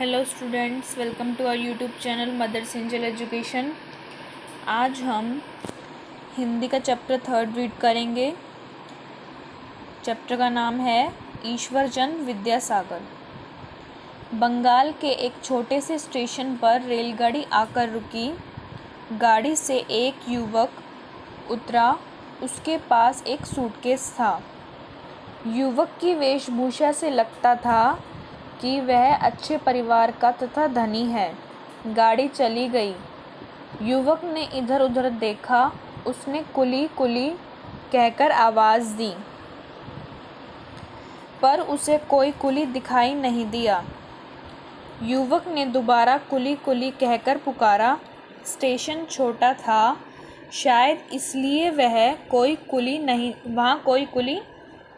Hello students, welcome to our YouTube channel mothers angel education. आज हम हिंदी का chapter 3 read करेंगे। चैप्टर का नाम है ईश्वरचंद विद्यासागर। बंगाल के एक छोटे से स्टेशन पर रेलगाड़ी आकर रुकी। गाड़ी से एक युवक उतरा। उसके पास एक सूटकेस था। युवक की वेशभूषा से लगता था कि वह अच्छे परिवार का तथा धनी है। गाड़ी चली गई। युवक ने इधर उधर देखा। उसने कुली कुली कहकर आवाज़ दी, पर उसे कोई कुली दिखाई नहीं दिया। युवक ने दोबारा कुली कुली कहकर पुकारा। स्टेशन छोटा था, शायद इसलिए वहाँ कोई कुली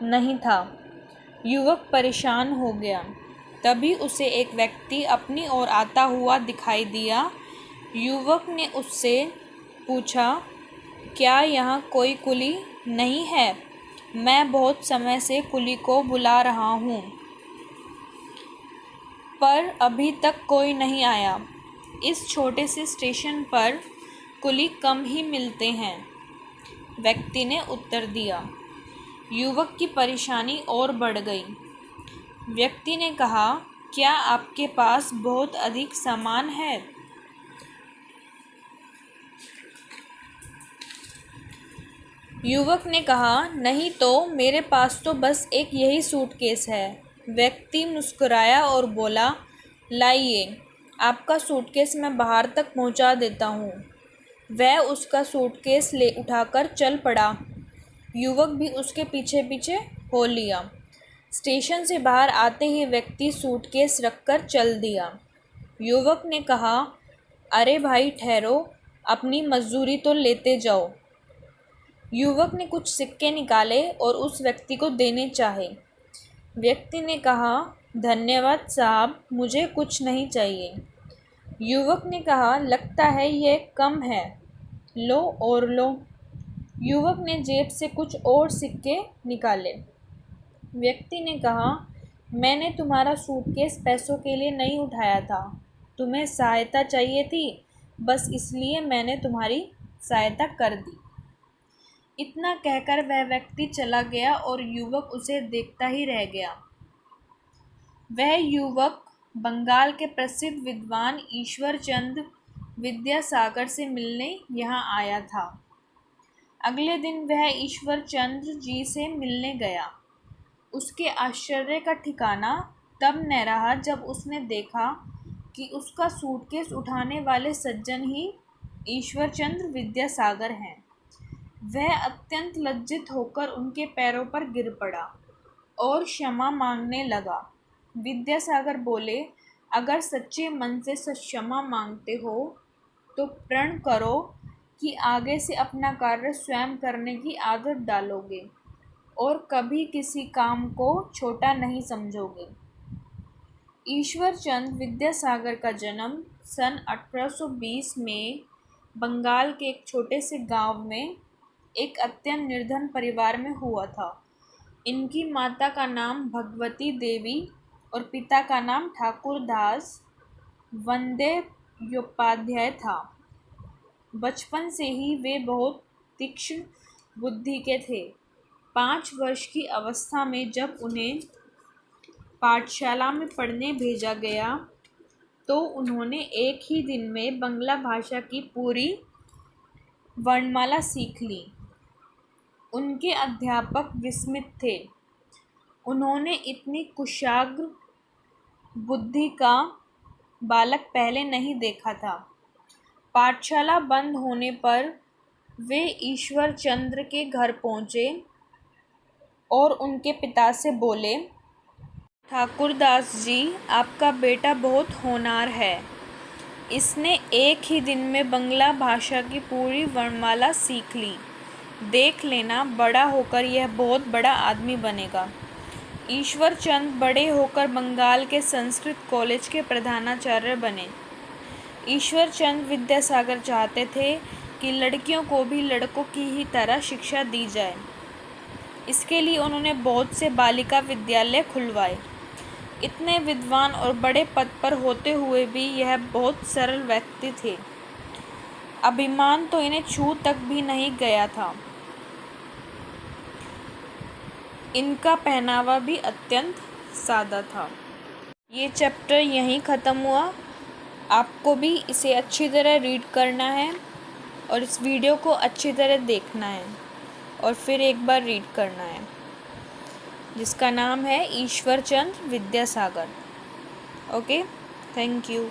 नहीं था। युवक परेशान हो गया। तभी उसे एक व्यक्ति अपनी ओर आता हुआ दिखाई दिया। युवक ने उससे पूछा, क्या यहाँ कोई कुली नहीं है? मैं बहुत समय से कुली को बुला रहा हूँ, पर अभी तक कोई नहीं आया। इस छोटे से स्टेशन पर कुली कम ही मिलते हैं, व्यक्ति ने उत्तर दिया। युवक की परेशानी और बढ़ गई। व्यक्ति ने कहा, क्या आपके पास बहुत अधिक सामान है? युवक ने कहा, नहीं तो मेरे पास तो बस एक यही सूटकेस है। व्यक्ति मुस्कुराया और बोला, लाइए, आपका सूटकेस मैं बाहर तक पहुंचा देता हूँ। वह उसका सूटकेस ले उठाकर चल पड़ा। युवक भी उसके पीछे पीछे हो लिया। स्टेशन से बाहर आते ही व्यक्ति सूटकेस रखकर चल दिया। युवक ने कहा, अरे भाई ठहरो, अपनी मजदूरी तो लेते जाओ। युवक ने कुछ सिक्के निकाले और उस व्यक्ति को देने चाहे। व्यक्ति ने कहा, धन्यवाद साहब, मुझे कुछ नहीं चाहिए। युवक ने कहा, लगता है यह कम है, लो और लो। युवक ने जेब से कुछ और सिक्के निकाले। व्यक्ति ने कहा, मैंने तुम्हारा सूटकेस पैसों के लिए नहीं उठाया था, तुम्हें सहायता चाहिए थी, बस इसलिए मैंने तुम्हारी सहायता कर दी। इतना कहकर वह व्यक्ति चला गया और युवक उसे देखता ही रह गया। वह युवक बंगाल के प्रसिद्ध विद्वान ईश्वरचंद विद्यासागर से मिलने यहाँ आया था। अगले दिन वह ईश्वरचंद्र जी से मिलने गया। उसके आश्चर्य का ठिकाना तब न रहा जब उसने देखा कि उसका सूटकेस उठाने वाले सज्जन ही ईश्वरचंद्र विद्यासागर हैं। वह अत्यंत लज्जित होकर उनके पैरों पर गिर पड़ा और क्षमा मांगने लगा। विद्यासागर बोले, अगर सच्चे मन से क्षमा मांगते हो तो प्रण करो कि आगे से अपना कार्य स्वयं करने की आदत डालोगे और कभी किसी काम को छोटा नहीं समझोगे। ईश्वरचंद विद्यासागर का जन्म सन 1820 में बंगाल के एक छोटे से गांव में एक अत्यंत निर्धन परिवार में हुआ था। इनकी माता का नाम भगवती देवी और पिता का नाम ठाकुरदास वंदयोपाध्याय था। बचपन से ही वे बहुत तीक्ष्ण बुद्धि के थे। 5 वर्ष की अवस्था में जब उन्हें पाठशाला में पढ़ने भेजा गया तो उन्होंने एक ही दिन में बंगला भाषा की पूरी वर्णमाला सीख ली। उनके अध्यापक विस्मित थे। उन्होंने इतनी कुशाग्र बुद्धि का बालक पहले नहीं देखा था। पाठशाला बंद होने पर वे ईश्वरचंद्र के घर पहुँचे और उनके पिता से बोले, ठाकुरदास जी, आपका बेटा बहुत होनहार है। इसने एक ही दिन में बंगला भाषा की पूरी वर्णमाला सीख ली। देख लेना, बड़ा होकर यह बहुत बड़ा आदमी बनेगा। ईश्वरचंद बड़े होकर बंगाल के संस्कृत कॉलेज के प्रधानाचार्य बने। ईश्वरचंद विद्यासागर चाहते थे कि लड़कियों को भी लड़कों की ही तरह शिक्षा दी जाए। इसके लिए उन्होंने बहुत से बालिका विद्यालय खुलवाए। इतने विद्वान और बड़े पद पर होते हुए भी यह बहुत सरल व्यक्ति थे। अभिमान तो इन्हें छू तक भी नहीं गया था। इनका पहनावा भी अत्यंत सादा था। ये चैप्टर यहीं ख़त्म हुआ। आपको भी इसे अच्छी तरह रीड करना है और इस वीडियो को अच्छी तरह देखना है और फिर एक बार रीड करना है, जिसका नाम है Ishwar Chandra Vidyasagar. Okay, thank you.